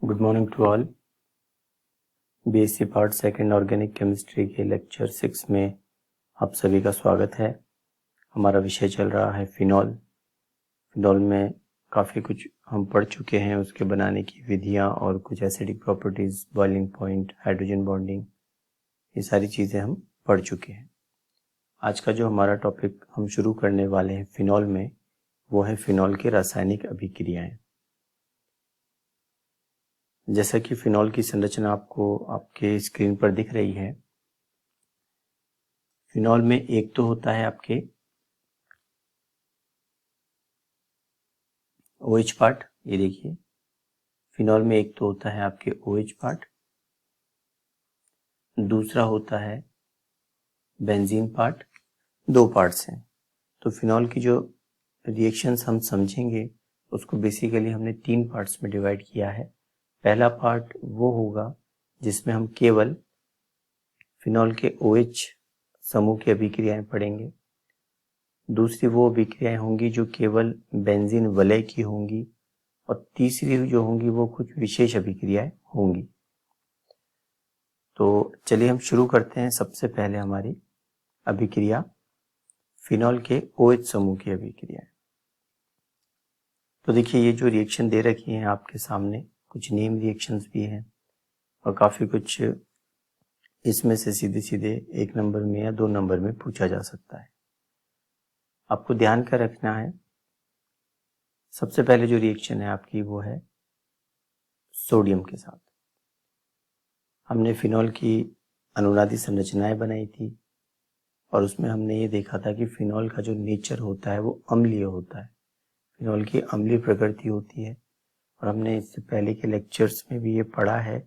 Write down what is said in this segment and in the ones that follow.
Good morning to all. BSc part second organic chemistry के lecture 6 में आप सभी का स्वागत है। हमारा विषय चल रहा है फिनॉल। फिनॉल में काफ़ी कुछ हम पढ़ चुके हैं, उसके बनाने की विधियां और कुछ acidic properties, boiling point, hydrogen bonding, ये सारी चीज़ें हम पढ़ चुके हैं। आज का जो हमारा टॉपिक हम शुरू करने वाले हैं फिनॉल में, वो है फिनॉल की रासायनिक अभिक्रियाएं। जैसा कि फिनॉल की संरचना आपको आपके स्क्रीन पर दिख रही है। फिनॉल में एक तो होता है आपके OH पार्ट, ये देखिए फिनॉल में एक तो होता है आपके OH पार्ट, दूसरा होता है बेंजीन पार्ट। दो पार्ट्स हैं। तो फिनॉल की जो रिएक्शंस हम समझेंगे उसको बेसिकली हमने 3 पार्ट्स में डिवाइड किया है। पहला पार्ट वो होगा जिसमें हम केवल फिनॉल के OH समूह की अभिक्रियाएं पढ़ेंगे। दूसरी वो अभिक्रियाएं होंगी जो केवल बेंजीन वलय की होंगी, और तीसरी जो होंगी वो कुछ विशेष अभिक्रियाएं होंगी। तो चलिए हम शुरू करते हैं। सबसे पहले हमारी अभिक्रिया फिनॉल के OH समूह की अभिक्रिया है। तो देखिए ये जो रिएक्शन दे रखी है आपके सामने, कुछ नेम रिएक्शंस भी हैं और काफ़ी कुछ इसमें से सीधे सीधे 1 नंबर में या 2 नंबर में पूछा जा सकता है। आपको ध्यान का रखना है, सबसे पहले जो रिएक्शन है आपकी वो है सोडियम के साथ। हमने फिनॉल की अनुनादी संरचनाएं बनाई थी और उसमें हमने ये देखा था कि फिनॉल का जो नेचर होता है वो अम्लीय होता है। फिनॉल की अम्लीय प्रकृति होती है, और हमने इससे पहले के लेक्चर्स में भी ये पढ़ा है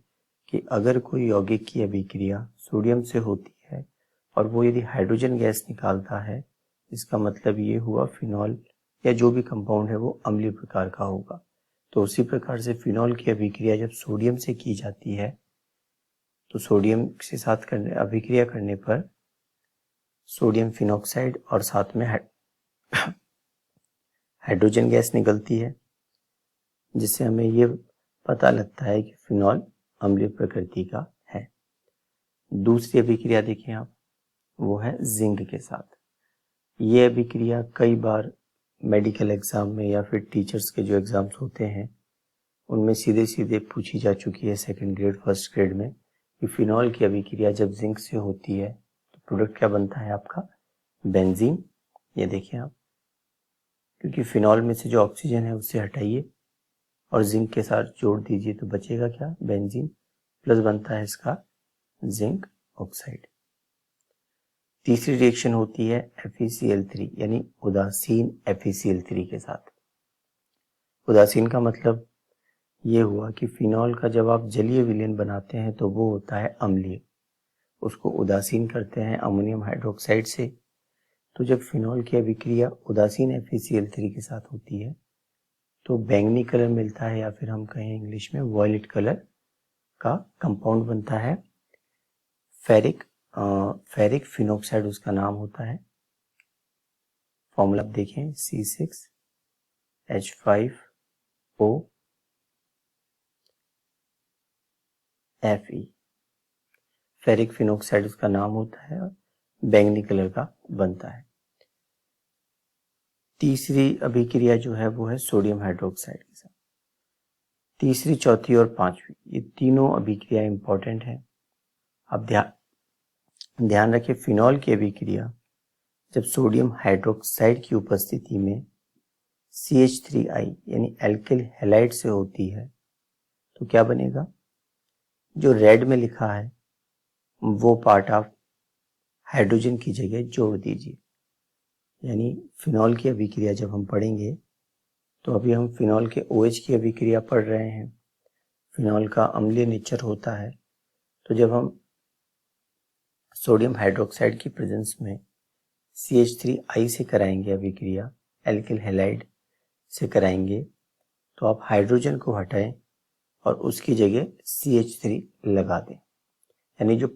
कि अगर कोई यौगिक की अभिक्रिया सोडियम से होती है और वो यदि हाइड्रोजन गैस निकालता है, इसका मतलब ये हुआ फिनॉल या जो भी कंपाउंड है वो अम्लीय प्रकार का होगा। तो उसी प्रकार से फिनॉल की अभिक्रिया जब सोडियम से की जाती है तो सोडियम के साथ अभिक्रिया करने पर सोडियम फिनॉक्साइड और साथ में हाइड्रोजन गैस निकलती है, जिससे हमें ये पता लगता है कि फिनॉल अम्लीय प्रकृति का है। दूसरी अभिक्रिया देखिए आप, वो है जिंक के साथ। ये अभिक्रिया कई बार मेडिकल एग्जाम में या फिर टीचर्स के जो एग्जाम्स होते हैं उनमें सीधे सीधे पूछी जा चुकी है, 2nd ग्रेड 1st ग्रेड में, कि फिनॉल की अभिक्रिया जब जिंक से होती है तो प्रोडक्ट क्या बनता है आपका, बेंजीन। ये देखिए आप, क्योंकि फिनॉल में से जो ऑक्सीजन है उसे हटाइए और जिंक के साथ जोड़ दीजिए तो बचेगा क्या, बेंजीन, प्लस बनता है इसका जिंक ऑक्साइड। तीसरी रिएक्शन होती है FeCl3 यानी उदासीन FeCl3 के साथ। उदासीन का मतलब ये हुआ कि फिनॉल का जब आप जलीय विलयन बनाते हैं तो वो होता है अम्लीय, उसको उदासीन करते हैं अमोनियम हाइड्रोक्साइड से। तो जब फिनॉल की अभिक्रिया उदासीन FeCl3 के साथ होती है तो बैंगनी कलर मिलता है, या फिर हम कहें इंग्लिश में वॉयलेट कलर का कंपाउंड बनता है। फेरिक फिनॉक्साइड उसका नाम होता है। फॉर्मूला देखें, C6H5O Fe। फेरिक फिनॉक्साइड उसका नाम होता है और बैंगनी कलर का बनता है। तीसरी अभिक्रिया जो है वो है सोडियम हाइड्रोक्साइड के साथ। तीसरी, चौथी और पांचवी, ये तीनों अभिक्रिया इंपॉर्टेंट है। अब ध्यान रखिए, फिनॉल की अभिक्रिया जब सोडियम हाइड्रोक्साइड की उपस्थिति में CH3I यानी एल्किल हैलाइड से होती है तो क्या बनेगा, जो रेड में लिखा है वो पार्ट आप हाइड्रोजन की जगह जोड़ दीजिए। यानी फिनॉल की अभिक्रिया जब हम पढ़ेंगे तो अभी हम फिनॉल के OH की अभिक्रिया पढ़ रहे हैं। फिनॉल का अम्लीय नेचर होता है, तो जब हम सोडियम हाइड्रोक्साइड की प्रेजेंस में CH3I से कराएंगे अभिक्रिया, एल्किल हैलाइड से कराएंगे, तो आप हाइड्रोजन को हटाएं और उसकी जगह CH3 लगा दें। यानी जो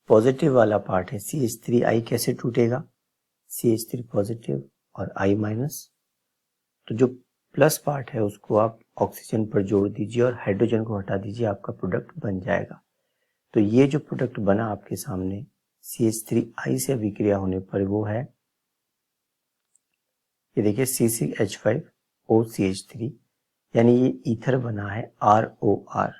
पॉजिटिव वाला पार्ट है CH3I कैसे टूटेगा, CH3 पॉजिटिव और I माइनस। तो जो प्लस पार्ट है उसको आप ऑक्सीजन पर जोड़ दीजिए और हाइड्रोजन को हटा दीजिए, आपका प्रोडक्ट बन जाएगा। तो ये जो प्रोडक्ट बना आपके सामने CH3I से अभिक्रिया होने पर वो है, ये देखिए C6H5OCH3, यानी ये ईथर बना है ROR।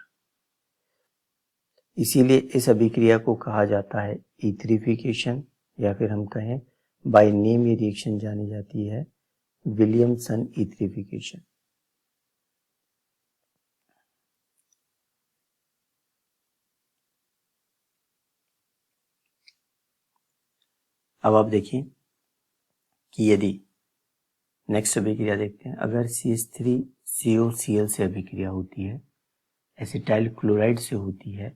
इसीलिए इस अभिक्रिया को कहा जाता है ईथरिफिकेशन, या फिर हम कहें बाय नेम ये रिएक्शन जानी जाती है विलियमसन ईथरिफिकेशन। अब आप देखिए कि यदि नेक्स्ट अभिक्रिया देखते हैं, अगर CH3COCl से अभिक्रिया होती है, एसिटाइल क्लोराइड से होती है,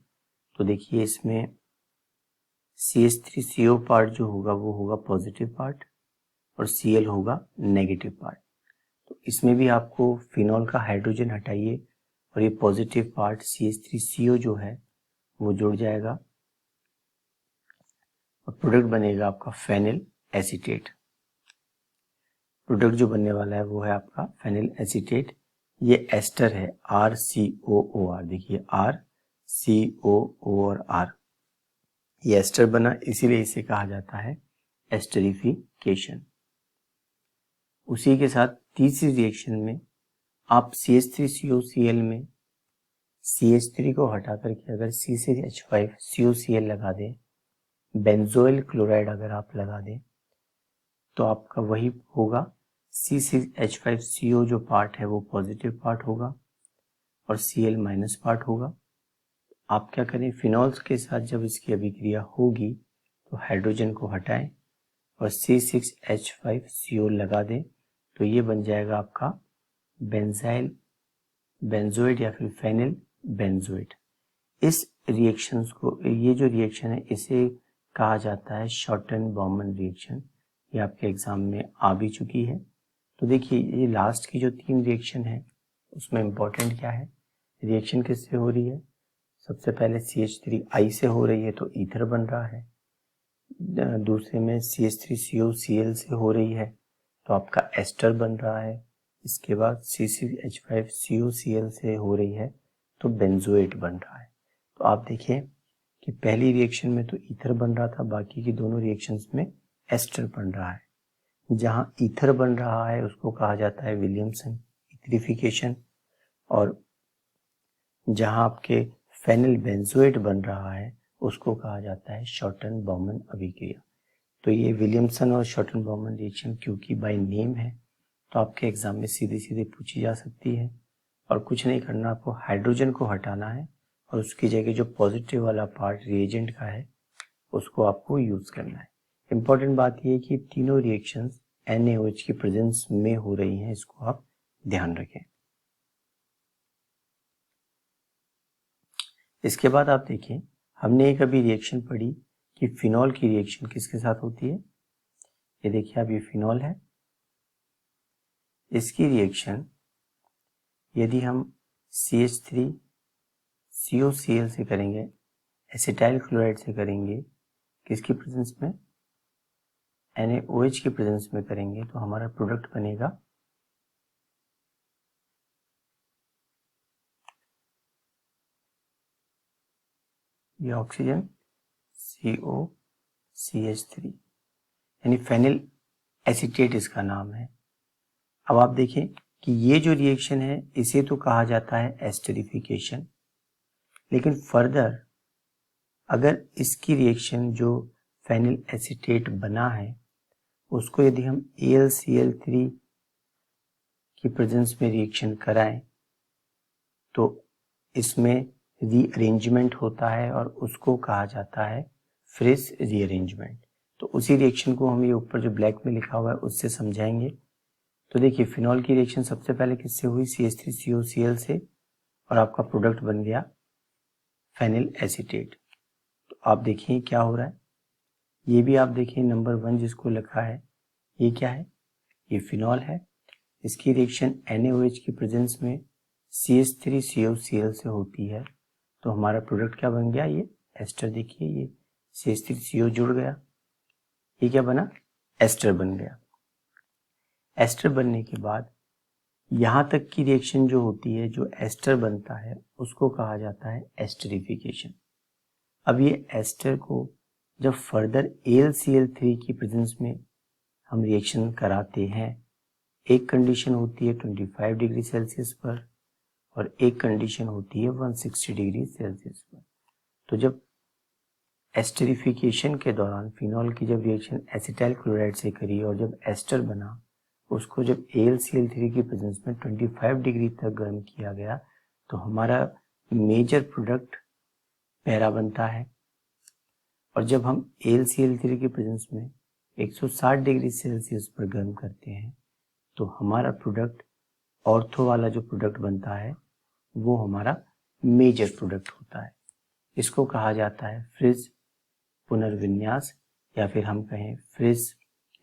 तो देखिए इसमें CH3CO पार्ट जो होगा वो होगा पॉजिटिव पार्ट और Cl होगा नेगेटिव पार्ट। तो इसमें भी आपको फिनॉल का हाइड्रोजन हटाइए और ये पॉजिटिव पार्ट CH3CO जो है वो जुड़ जाएगा और प्रोडक्ट बनेगा आपका फेनिल एसीटेट। प्रोडक्ट जो बनने वाला है वो है आपका फेनिल एसीटेट। ये एस्टर है RCOOR, देखिए RCOO और R, ये एस्टर बना, इसीलिए इसे कहा जाता है एस्टरिफिकेशन। उसी के साथ तीसरी रिएक्शन में आप CH3COCl में CH3 को हटा करके अगर C6H5COCl लगा दें, बेंजोइल क्लोराइड अगर आप लगा दें, तो आपका वही होगा C6H5CO जो पार्ट है वो पॉजिटिव पार्ट होगा और Cl माइनस पार्ट होगा। आप क्या करें, फिनॉल्स के साथ जब इसकी अभिक्रिया होगी तो हाइड्रोजन को हटाएं और C6H5CO लगा दें, तो ये बन जाएगा आपका बेंजाइल बेंजोइड या फिर फेनिल बेंजोइड। इस रिएक्शंस को, ये जो रिएक्शन है इसे कहा जाता है शॉर्टन बॉमन रिएक्शन। ये आपके एग्जाम में आ भी चुकी है। तो देखिए ये लास्ट की जो 3 रिएक्शन है उसमें इंपॉर्टेंट क्या है, रिएक्शन किससे हो रही है, सबसे पहले CH3I से हो रही है तो ईथर बन रहा है, दूसरे में CH3COCl से हो रही है तो आपका एस्टर बन रहा है, इसके बाद C6H5COCl से हो रही है तो बेंजोएट बन रहा है। तो आप देखिए कि पहली रिएक्शन में तो ईथर बन रहा था, बाकी की दोनों रिएक्शंस में एस्टर बन रहा है। जहां ईथर बन रहा है उसको कहा जाता है विलियमसन ईथरिफिकेशन, और जहां आपके फेनिल बेंजोएट बन रहा है उसको कहा जाता है शॉर्टन बॉमन अभिक्रिया। तो ये विलियमसन और शॉर्टन बॉमन रिएक्शन क्योंकि बाय नेम है तो आपके एग्जाम में सीधे सीधे पूछी जा सकती है, और कुछ नहीं करना, आपको हाइड्रोजन को हटाना है और उसकी जगह जो पॉजिटिव वाला पार्ट रिएजेंट का है उसको आपको यूज करना है। इंपॉर्टेंट बात यह है कि तीनों रिएक्शंस NaOH की प्रेजेंस में हो रही हैं, इसको आप ध्यान रखें। इसके बाद आप देखें, हमने एक अभी रिएक्शन पढ़ी कि फिनॉल की रिएक्शन किसके साथ होती है। ये देखिए आप, ये फिनॉल है, इसकी रिएक्शन यदि हम CH3COCl से करेंगे, एसिटाइल क्लोराइड से करेंगे, किसकी प्रेजेंस में, NaOH की प्रेजेंस में करेंगे, तो हमारा प्रोडक्ट बनेगा ये ऑक्सीजन COCH3, यानी फेनिल एसीटेट इसका नाम है। अब आप देखें कि ये जो रिएक्शन है इसे तो कहा जाता है एस्टरिफिकेशन, लेकिन फर्दर अगर इसकी रिएक्शन जो फेनिल एसीटेट बना है उसको यदि हम AlCl3 की प्रेजेंस में रिएक्शन कराएं तो इसमें रीअरेंजमेंट होता है और उसको कहा जाता है फ्रिस रीअरेंजमेंट। तो उसी रिएक्शन को हम ये ऊपर जो ब्लैक में लिखा हुआ है उससे समझाएंगे। तो देखिए फिनॉल की रिएक्शन सबसे पहले किससे हुई, CH3COCl से, और आपका प्रोडक्ट बन गया फेनिल एसीटेट। तो आप देखिए क्या हो रहा है, ये भी आप देखिए नंबर 1 जिसको लिखा है ये क्या है, ये फिनॉल है, इसकी रिएक्शन NaOH की प्रेजेंस में CH3COCl से होती है तो हमारा प्रोडक्ट क्या बन गया, ये एस्टर। देखिए ये CH3CO जुड़ गया, ये क्या बना, एस्टर बन गया। एस्टर बनने के बाद यहाँ तक की रिएक्शन जो होती है, जो एस्टर बनता है, उसको कहा जाता है एस्टरिफिकेशन। अब ये एस्टर को जब फर्दर AlCl3 की प्रेजेंस में हम रिएक्शन कराते हैं, एक कंडीशन होती है 25 डिग्री सेल्सियस पर और एक कंडीशन होती है 160 डिग्री सेल्सियस पर। तो जब एस्टरिफिकेशन के दौरान फिनॉल की जब रिएक्शन एसिटाइल क्लोराइड से करी और जब एस्टर बना, उसको जब AlCl3 की प्रेजेंस में 25 डिग्री तक गर्म किया गया, तो हमारा मेजर प्रोडक्ट पैरा बनता है। और जब हम AlCl3 की प्रेजेंस में 160 डिग्री सेल्सियस पर गर्म करते हैं, तो हमारा प्रोडक्ट ऑर्थो वाला जो प्रोडक्ट बनता है वो हमारा मेजर प्रोडक्ट होता है। इसको कहा जाता है फ्रिज पुनर्विन्यास या फिर हम कहें फ्रिज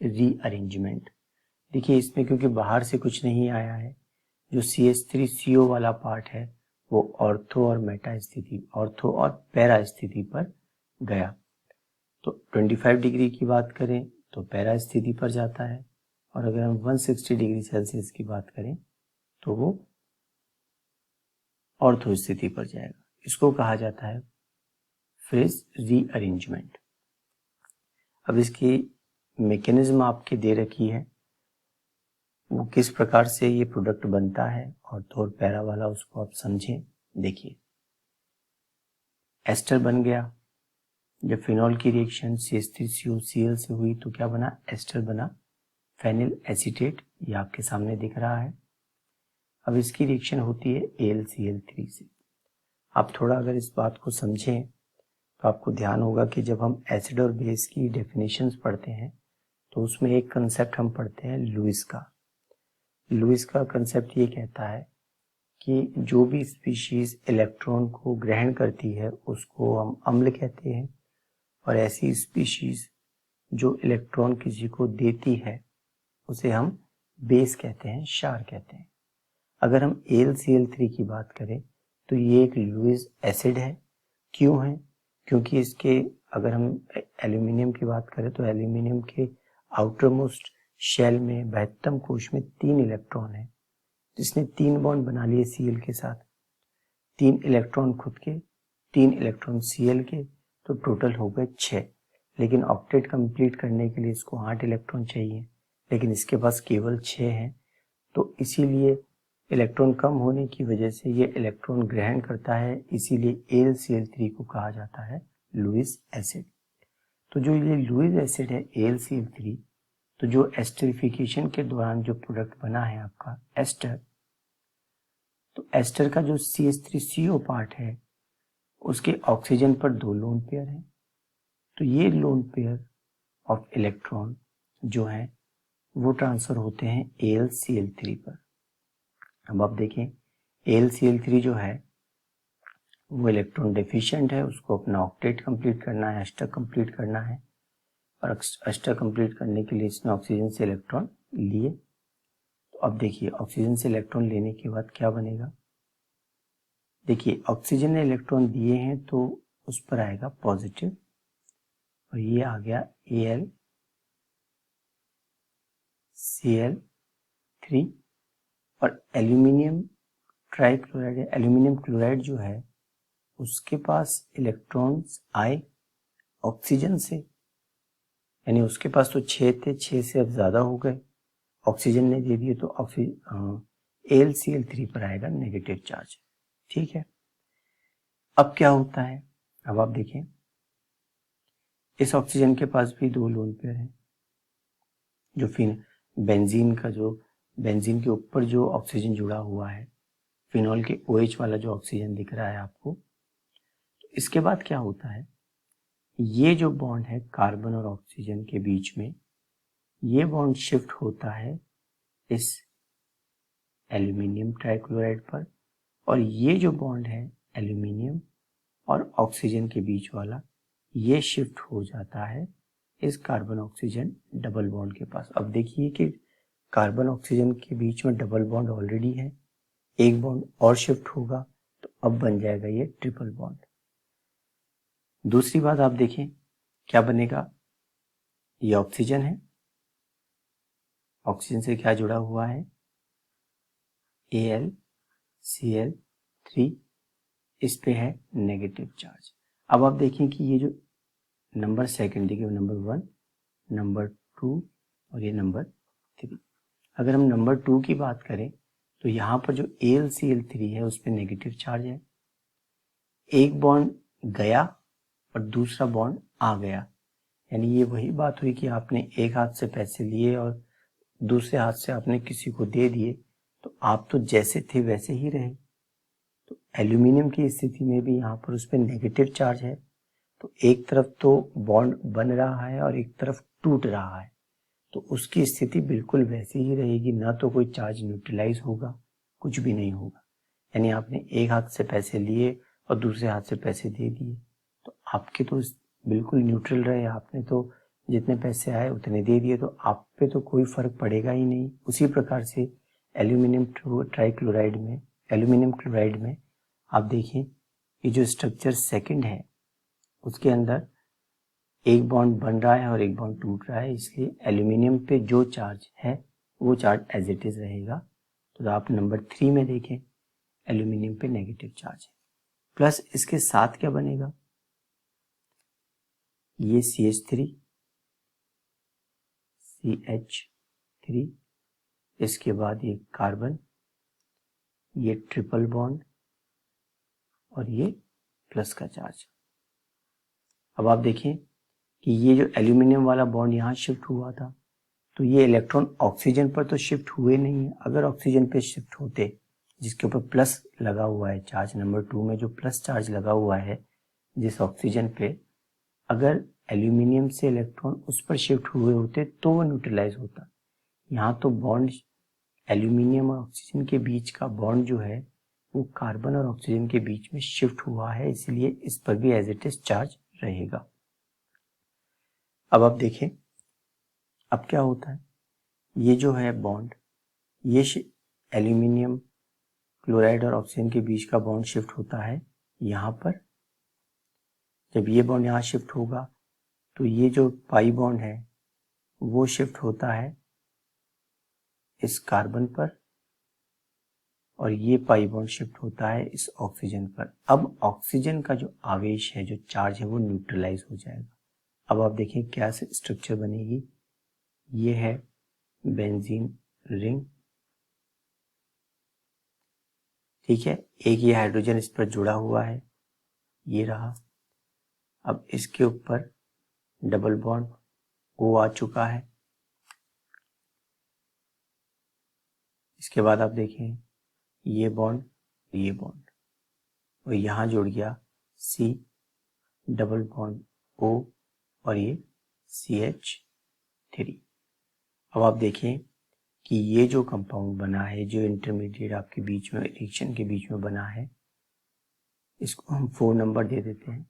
रीअरेंजमेंट। देखिए इसमें क्योंकि बाहर से कुछ नहीं आया है, जो CH3CO वाला पार्ट है वो ऑर्थो और मेटा स्थिति, ऑर्थो और पैरा स्थिति पर गया। तो 25 डिग्री की बात करें तो पैरा स्थिति पर जाता है, और अगर हम 160 डिग्री सेल्सियस की बात करें तो वो ऑर्थो स्थिति पर जाएगा। इसको कहा जाता है फ्रिज रीअरेंजमेंट। अब इसकी मैकेनिज्म आपके दे रखी है, वो किस प्रकार से ये प्रोडक्ट बनता है ऑर्थो और पैरा वाला, उसको आप समझें। देखिए एस्टर बन गया, जब फिनॉल की रिएक्शन CH3COCl से हुई तो क्या बना, एस्टर बना, फेनिल एसीटेट, ये आपके सामने दिख रहा है। अब इसकी रिएक्शन होती है AlCl3 से। आप थोड़ा अगर इस बात को समझें तो आपको ध्यान होगा कि जब हम एसिड और बेस की डेफिनेशंस पढ़ते हैं तो उसमें एक कंसेप्ट हम पढ़ते हैं लुईस का। लुईस का कंसेप्ट ये कहता है कि जो भी स्पीशीज इलेक्ट्रॉन को ग्रहण करती है उसको हम अम्ल कहते हैं, और ऐसी स्पीशीज जो इलेक्ट्रॉन किसी को देती है उसे हम बेस कहते हैं, क्षार कहते हैं। अगर हम AlCl3 की बात करें तो ये एक लुईस एसिड है। क्यों है? क्योंकि इसके, अगर हम एल्यूमिनियम की बात करें तो एल्यूमिनियम के आउटर मोस्ट शेल में, बृहत्तम कोश में 3 इलेक्ट्रॉन है, जिसने 3 बॉन्ड बना लिए Cl के साथ, 3 इलेक्ट्रॉन खुद के, 3 इलेक्ट्रॉन Cl के, तो टोटल हो गए 6। लेकिन ऑक्टेट कंप्लीट करने के लिए इसको 8 इलेक्ट्रॉन चाहिए, लेकिन इसके पास केवल 6 हैं। तो इसीलिए इलेक्ट्रॉन कम होने की वजह से ये इलेक्ट्रॉन ग्रहण करता है, इसीलिए AlCl3 को कहा जाता है लुईस एसिड। तो जो ये लुईस एसिड है AlCl3, तो जो एस्टरिफिकेशन के दौरान जो प्रोडक्ट बना है आपका एस्टर, तो एस्टर का जो CH3CO पार्ट है उसके ऑक्सीजन पर 2 लोन पेयर हैं। तो ये लोन पेयर ऑफ इलेक्ट्रॉन जो है वो ट्रांसफर होते हैं AlCl3 पर। अब आप देखें AlCl3 जो है वो इलेक्ट्रॉन डेफिशिएंट है, उसको अपना ऑक्टेट कंप्लीट करना है, एस्टर कंप्लीट करना है, और एस्टर कंप्लीट करने के लिए इसने ऑक्सीजन से इलेक्ट्रॉन लिए। तो अब देखिए ऑक्सीजन से इलेक्ट्रॉन लेने के बाद क्या बनेगा, देखिए ऑक्सीजन ने इलेक्ट्रॉन दिए हैं तो उस पर आएगा पॉजिटिव, और ये आ गया AlCl3, और एल्यूमिनियम ट्राइक्लोराइड, एल्यूमिनियम क्लोराइड जो है उसके पास इलेक्ट्रॉन्स आए ऑक्सीजन से, यानी उसके पास तो 6 थे, 6 से अब ज्यादा हो गए, ऑक्सीजन ने दे दिए, तो AlCl3 पर आएगा नेगेटिव चार्ज। ठीक है, अब क्या होता है, अब आप देखें इस ऑक्सीजन के पास भी 2 लोन पेयर हैं, जो फिर बेंजीन का, जो बेंजीन के ऊपर जो ऑक्सीजन जुड़ा हुआ है, फिनॉल के OH वाला जो ऑक्सीजन दिख रहा है आपको। तो इसके बाद क्या होता है, ये जो बॉन्ड है कार्बन और ऑक्सीजन के बीच में, ये बॉन्ड शिफ्ट होता है इस एल्यूमिनियम ट्राइक्लोराइड पर, और ये जो बॉन्ड है एल्यूमिनियम और ऑक्सीजन के बीच वाला, ये शिफ्ट हो जाता है इस कार्बन ऑक्सीजन डबल बॉन्ड के पास। अब देखिए कि कार्बन ऑक्सीजन के बीच में डबल बॉन्ड ऑलरेडी है, एक बॉन्ड और शिफ्ट होगा तो अब बन जाएगा ये ट्रिपल बॉन्ड। दूसरी बात आप देखें क्या बनेगा, ये ऑक्सीजन है, ऑक्सीजन से क्या जुड़ा हुआ है, AlCl3, इस पे है नेगेटिव चार्ज। अब आप देखें कि ये जो नंबर सेकंड देखिए, नंबर 1, नंबर 2 और ये नंबर 3। अगर हम नंबर 2 की बात करें तो यहाँ पर जो AlCl3 है उस पर नेगेटिव चार्ज है। एक बॉन्ड गया और दूसरा बॉन्ड आ गया, यानी ये वही बात हुई कि आपने एक हाथ से पैसे लिए और दूसरे हाथ से आपने किसी को दे दिए, तो आप तो जैसे थे वैसे ही रहे। तो एल्यूमिनियम की स्थिति में भी यहाँ पर उस पर नेगेटिव चार्ज है, तो एक तरफ तो बॉन्ड बन रहा है और एक तरफ टूट रहा है, तो उसकी स्थिति बिल्कुल वैसी ही रहेगी, ना तो कोई चार्ज न्यूट्रलाइज होगा, कुछ भी नहीं होगा। यानी आपने एक हाथ से पैसे लिए और दूसरे हाथ से पैसे दे दिए, तो आपके तो बिल्कुल न्यूट्रल रहे, आपने तो जितने पैसे आए उतने दे दिए, तो आप पे तो कोई फर्क पड़ेगा ही नहीं। उसी प्रकार से एल्यूमिनियम ट्राइक्लोराइड में, एल्यूमिनियम क्लोराइड में आप देखिए ये जो स्ट्रक्चर सेकंड है उसके अंदर एक बॉन्ड बन रहा है और एक बॉन्ड टूट रहा है, इसलिए एल्यूमिनियम पे जो चार्ज है वो चार्ज एज इट इज रहेगा। तो आप नंबर 3 में देखें एल्यूमिनियम पे नेगेटिव चार्ज है, प्लस इसके साथ क्या बनेगा, ये CH3, इसके बाद ये कार्बन, ये ट्रिपल बॉन्ड और ये प्लस का चार्ज। अब आप देखें कि ये जो एल्यूमिनियम वाला बॉन्ड यहाँ शिफ्ट हुआ था, तो ये इलेक्ट्रॉन ऑक्सीजन पर तो शिफ्ट हुए नहीं है। अगर ऑक्सीजन पे शिफ्ट होते, जिसके ऊपर प्लस लगा हुआ है चार्ज, नंबर 2 में जो प्लस चार्ज लगा हुआ है जिस ऑक्सीजन पे, अगर एल्यूमिनियम से इलेक्ट्रॉन उस पर शिफ्ट हुए होते तो वो न्यूट्रलाइज होता। यहाँ तो बॉन्ड एल्यूमिनियम और ऑक्सीजन के बीच का बॉन्ड जो है वो कार्बन और ऑक्सीजन के बीच में शिफ्ट हुआ है, इसलिए इस पर भी एज इट इज चार्ज रहेगा। अब आप देखें अब क्या होता है, ये जो है बॉन्ड, ये एल्यूमिनियम क्लोराइड और ऑक्सीजन के बीच का बॉन्ड शिफ्ट होता है यहाँ पर। जब ये बॉन्ड यहाँ शिफ्ट होगा तो ये जो पाई बॉन्ड है वो शिफ्ट होता है इस कार्बन पर और ये पाई बॉन्ड शिफ्ट होता है इस ऑक्सीजन पर। अब ऑक्सीजन का जो आवेश है, जो चार्ज है, वो न्यूट्रलाइज हो जाएगा। अब आप देखें क्या स्ट्रक्चर बनेगी, ये है बेंजीन रिंग, ठीक है, एक ये हाइड्रोजन इस पर जुड़ा हुआ है, ये रहा। अब इसके ऊपर डबल बॉन्ड O आ चुका है। इसके बाद आप देखें ये बॉन्ड, ये बॉन्ड, और यहाँ जुड़ गया C, डबल बॉन्ड O और ये CH3। अब आप देखें कि ये जो कंपाउंड बना है, जो इंटरमीडिएट आपके बीच में, रिएक्शन के बीच में बना है, इसको हम 4 नंबर दे देते हैं।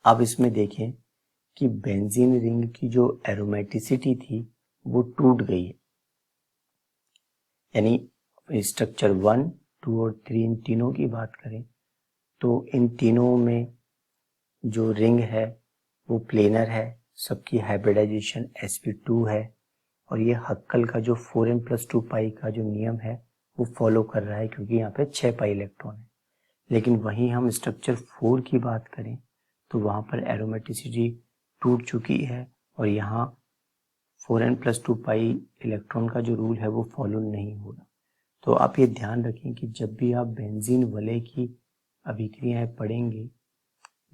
अब इसमें देखें कि बेंजीन रिंग की जो एरोमेटिसिटी थी वो टूट गई है, यानी स्ट्रक्चर 1, 2 और 3 इन तीनों की बात करें तो इन तीनों में जो रिंग है वो प्लेनर है, सबकी हाइब्रिडाइजेशन sp2 है, और ये हक्कल का जो 4n+2 पाई का जो नियम है वो फॉलो कर रहा है, क्योंकि यहाँ पे 6 पाई इलेक्ट्रॉन है। लेकिन वहीं हम स्ट्रक्चर 4 की बात करें तो वहाँ पर एरोमेटिसिटी टूट चुकी है और यहाँ 4n+2 पाई इलेक्ट्रॉन का जो रूल है वो फॉलो नहीं हो रहा। तो आप ये ध्यान रखें कि जब भी आप बेंजीन वलय की अभिक्रियाएं पढ़ेंगे,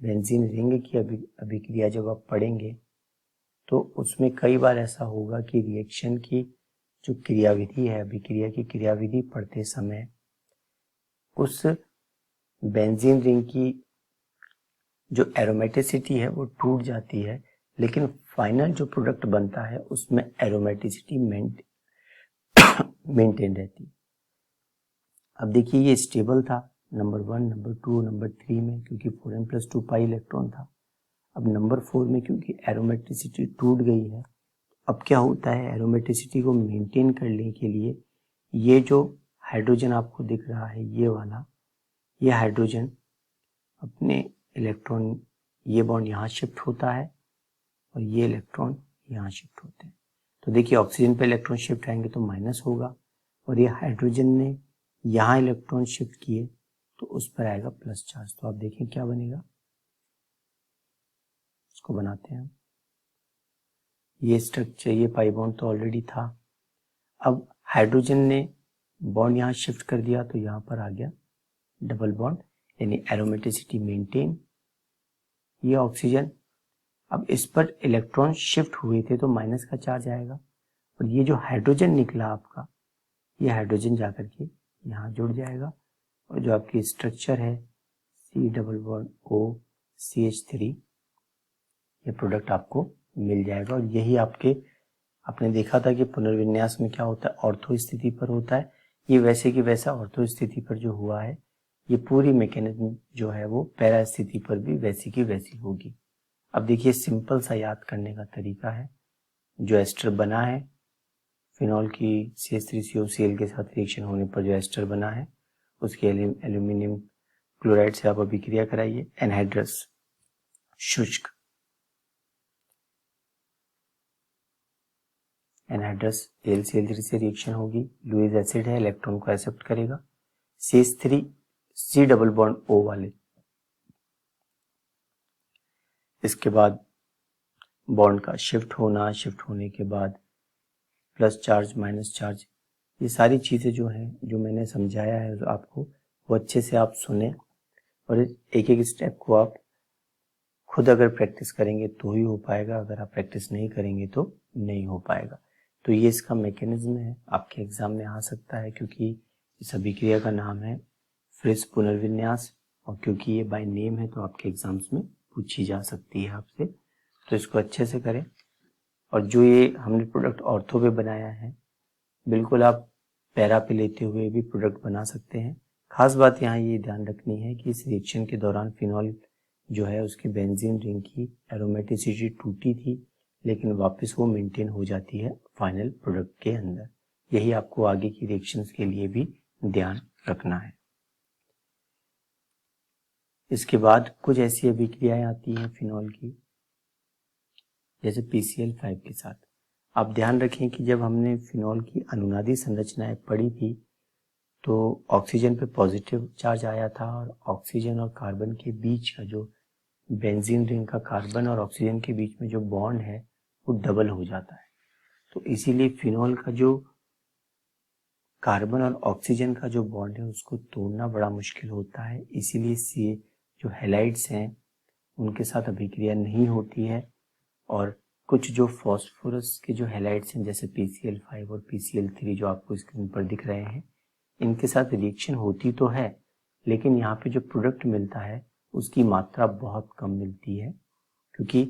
बेंजीन रिंग की अभिक्रिया जब आप पढ़ेंगे तो उसमें कई बार ऐसा होगा कि रिएक्शन की जो क्रियाविधि है, अभिक्रिया की क्रियाविधि पढ़ते समय उस बेंजीन रिंग की जो एरोमेटिसिटी है वो टूट जाती है, लेकिन फाइनल जो प्रोडक्ट बनता है उसमें एरोमेटिसिटी मेंटेन रहती है। अब देखिए ये स्टेबल था नंबर 1, नंबर 2, नंबर 3 में, क्योंकि 4n+2 पाई इलेक्ट्रॉन था। अब नंबर 4 में क्योंकि एरोमेटिसिटी टूट गई है, अब क्या होता है, एरोमेटिसिटी को मेंटेन करने के लिए ये जो हाइड्रोजन आपको दिख रहा है, ये वाला, ये हाइड्रोजन अपने इलेक्ट्रॉन, ये बॉन्ड यहाँ शिफ्ट होता है और ये इलेक्ट्रॉन यहाँ शिफ्ट होते हैं। तो देखिए ऑक्सीजन पे इलेक्ट्रॉन शिफ्ट आएंगे तो माइनस होगा, और ये हाइड्रोजन ने यहाँ इलेक्ट्रॉन शिफ्ट किए तो उस पर आएगा प्लस चार्ज। तो आप देखें क्या बनेगा, इसको बनाते हैं हम। ये स्ट्रक्चर, ये पाई बॉन्ड तो ऑलरेडी था। अब हाइड्रोजन ने बॉन्ड यहाँ शिफ्ट कर दिया तो यहाँ पर आ गया डबल बॉन्ड, यानी एरोमेटिसिटी मेंटेन। ये ऑक्सीजन, अब इस पर इलेक्ट्रॉन शिफ्ट हुए थे तो माइनस का चार्ज आएगा, और ये जो हाइड्रोजन निकला आपका, ये हाइड्रोजन जाकर के यहाँ जुड़ जाएगा, और जो आपकी स्ट्रक्चर है C+O CH3, ये प्रोडक्ट आपको मिल जाएगा। और यही आपने देखा था कि पुनर्विन्यास में क्या होता है, ऑर्थो स्थिति पर होता है। ये वैसे कि वैसा ऑर्थो स्थिति पर जो हुआ है, ये पूरी मैकेनिज्म जो है वो पैरा स्थिति पर भी वैसी की वैसी होगी। अब देखिए सिंपल सा याद करने का तरीका है। जो एस्टर बना है फिनॉल की CH3COCl के साथ रिएक्शन होने पर जो एस्टर बना है, उसके एल्यूमिनियम क्लोराइड से आप अभिक्रिया कराइए। एनहाइड्रस शुष्क, एनहाइड्रस AlCl3 से रिएक्शन होगी, लुईस एसिड है, इलेक्ट्रॉन को एक्सेप्ट करेगा। CH3 C double bond O वाले, इसके बाद बॉन्ड का शिफ्ट होने के बाद प्लस चार्ज माइनस चार्ज, ये सारी चीज़ें जो हैं, जो मैंने समझाया है आपको, वो अच्छे से आप सुने, और एक एक स्टेप को आप खुद अगर प्रैक्टिस करेंगे तो ही हो पाएगा, अगर आप प्रैक्टिस नहीं करेंगे तो नहीं हो पाएगा। तो ये इसका मैकेनिज्म है, आपके एग्जाम में आ सकता है, क्योंकि इस अभिक्रिया का नाम है फ्रिस पुनर्विन्यास, और क्योंकि ये बाय नेम है तो आपके एग्जाम्स में पूछी जा सकती है आपसे। तो इसको अच्छे से करें। और जो ये हमने प्रोडक्ट ऑर्थो पे बनाया है, बिल्कुल आप पैरा पे लेते हुए भी प्रोडक्ट बना सकते हैं। खास बात यहाँ ये ध्यान रखनी है कि इस रिएक्शन के दौरान फिनॉल जो है उसकी बेंजीन रिंग की एरोमेटिसिटी टूटी थी, लेकिन वापस वो मेंटेन हो जाती है फाइनल प्रोडक्ट के अंदर। यही आपको आगे की रिएक्शंस के लिए भी ध्यान रखना है। इसके बाद कुछ ऐसी अभिक्रियाएं आती हैं फिनॉल की, जैसे PCl5 के साथ। आप ध्यान रखें कि जब हमने फिनॉल की अनुनादी संरचनाएं पढ़ी थी तो ऑक्सीजन पे पॉजिटिव चार्ज आया था, और ऑक्सीजन और कार्बन के बीच का जो बेंजीन रिंग का कार्बन और ऑक्सीजन के बीच में जो बॉन्ड है वो डबल हो जाता है। तो इसीलिए फिनॉल का जो कार्बन और ऑक्सीजन का जो बॉन्ड है उसको तोड़ना बड़ा मुश्किल होता है। इसीलिए जो हैलाइड्स हैं उनके साथ अभिक्रिया नहीं होती है, और कुछ जो फॉस्फोरस के जो हैलाइड्स हैं जैसे PCl5 और PCl3 जो आपको स्क्रीन पर दिख रहे हैं, इनके साथ रिएक्शन होती तो है, लेकिन यहाँ पे जो प्रोडक्ट मिलता है उसकी मात्रा बहुत कम मिलती है, क्योंकि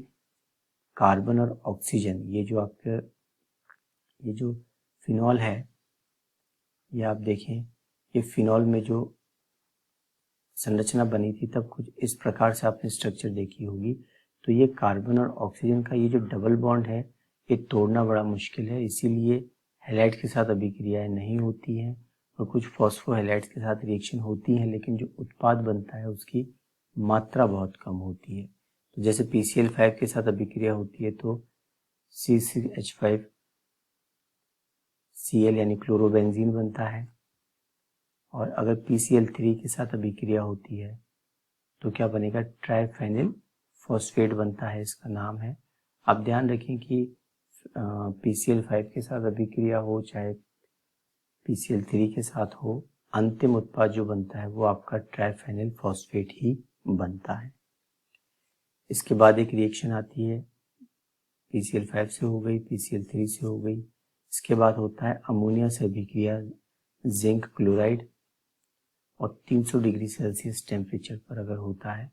कार्बन और ऑक्सीजन, ये जो फिनॉल है, ये आप देखें, ये फिनॉल में जो संरचना बनी थी तब कुछ इस प्रकार से आपने स्ट्रक्चर देखी होगी। तो ये कार्बन और ऑक्सीजन का ये जो डबल बॉन्ड है ये तोड़ना बड़ा मुश्किल है, इसीलिए हैलाइड के साथ अभिक्रियाएं नहीं होती हैं, और कुछ फॉस्फोहैलाइड्स के साथ रिएक्शन होती हैं, लेकिन जो उत्पाद बनता है उसकी मात्रा बहुत कम होती है। तो जैसे PCl5 के साथ अभिक्रिया होती है तो C6H5Cl यानी क्लोरोबेंजीन बनता है, और अगर PCl3 के साथ अभिक्रिया होती है तो क्या बनेगा, ट्राइफेनिल फॉस्फेट बनता है, इसका नाम है। आप ध्यान रखें कि PCl5 के साथ अभिक्रिया हो चाहे PCl3 के साथ हो, अंतिम उत्पाद जो बनता है वो आपका ट्राइफेनिल फॉस्फेट ही बनता है। इसके बाद एक रिएक्शन आती है, PCl5 से हो गई, PCl3 से हो गई। इसके बाद होता है अमोनिया से अभिक्रिया जिंक क्लोराइड, और 300 डिग्री सेल्सियस टेम्परेचर पर अगर होता है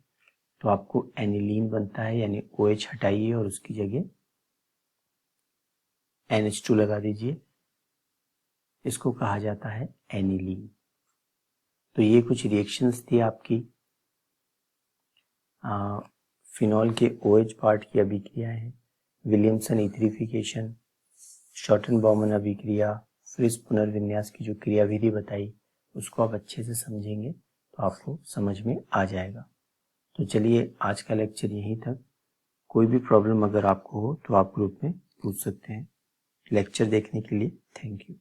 तो आपको एनिलीन बनता है, यानी OH हटाइए और उसकी जगह NH2 लगा दीजिए, इसको कहा जाता है एनिलीन। तो ये कुछ रिएक्शंस थी आपकी फिनॉल के OH पार्ट की अभिक्रिया है। विलियमसन ईथरिफिकेशन, शॉर्टन-बॉमन अभिक्रिया, फ्रिस पुनर्विन्यास की जो क्रियाविधि बताई उसको आप अच्छे से समझेंगे तो आपको समझ में आ जाएगा। तो चलिए आज का लेक्चर यहीं तक। कोई भी प्रॉब्लम अगर आपको हो तो आप ग्रुप में पूछ सकते हैं। लेक्चर देखने के लिए थैंक यू।